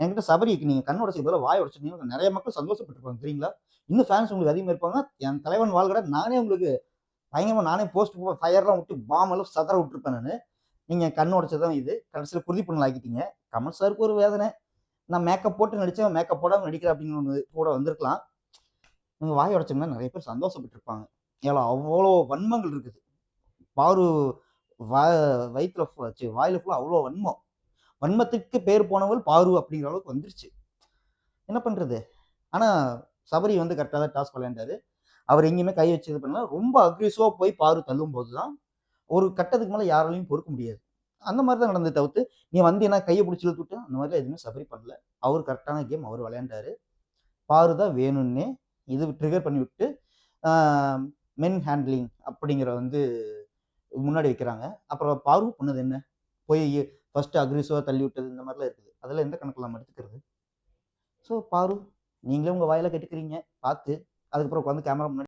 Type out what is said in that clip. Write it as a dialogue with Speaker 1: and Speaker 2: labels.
Speaker 1: என்கிட்ட சபரிக்கு நீங்க கண் உடைச்சதுக்கு பதிலா வாய் உடைச்சிட்டீங்க. நெறைய மக்கள் சந்தோஷப்பட்டுருப்பாங்க தெரியுங்களா? இன்னும் ஃபேன்ஸ் உங்களுக்கு அதிகமா இருப்பாங்க. என் தலைவன் வாழ்கடா நானே உங்களுக்கு பயங்கரமா நானே போஸ்ட் ஃபயர்லாம் விட்டு பாம் எல்லாம் சதற விட்டுருப்பேன் நானு. நீங்க கண் உடைச்சது தான் இது. கடைசியில குருதி புண்ணல் ஆக்கிட்டீங்க. கமல் சாருக்கு ஒரு வேதனை. நான் மேக்கப் போட்டு நடிச்சேன், மேக்கப் போடாம நடிக்கிறேன் அப்படின்னு ஒண்ணு கூட வந்திருக்கலாம். நீங்க வாய் உடைச்சீங்கன்னா நெறைய பேர் சந்தோஷப்பட்டுருப்பாங்க. ஏன்னா அவ்வளோ வன்மங்கள் இருக்குது. பாரு வ வயித்துல வாயில ஃபுல்லா அவ்வளோ வன்மம். வன்மத்துக்கு பேர் போனவள் பாரு அப்படிங்கிற அளவுக்கு வந்துருச்சு. என்ன பண்றது? ஆனா சபரி வந்து கரெக்ட்டா தான் டாஸ்க் விளையாண்டாரு. அவர் எங்கேயுமே கை வச்சு இது பண்ணல. ரொம்ப அக்ரெசிவா போய் பாரு தள்ளும்போது தான், ஒரு கட்டத்துக்கு மேல யாராலயும் பொறுக்க முடியாது. அந்த மாரி தான் நடந்ததே தவிர்த்து, நீ வந்தீன்னா கைய புடிச்சு இழுத்து விட்டு, அந்த மாரிலாம் எதுவுமே சபரி பண்ணல. அவரு கரெக்ட்டான கேம் அவரு விளையாண்டாரு. பாரு தான் வேணும்னே இது ட்ரிகர் பண்ணி விட்டு, ஆ மென் ஹேண்ட்லிங் அப்படிங்கிற வந்து முன்னாடி வைக்கிறாங்க. அப்புறம் பாரு பண்ணது என்ன? போய் ஃபர்ஸ்ட் அக்ரெசிவா தள்ளி விட்டது இந்த மாரிலாம் இருக்குது. அதெல்லாம் எந்த கணக்குல நம்ம எடுத்துக்கிறது? ஸோ பாரு, நீங்களே உங்க வாயில கேட்டுக்கிறீங்க. பார்த்து, அதுக்கப்புறம் உட்காந்து கேமரா முன்னாடி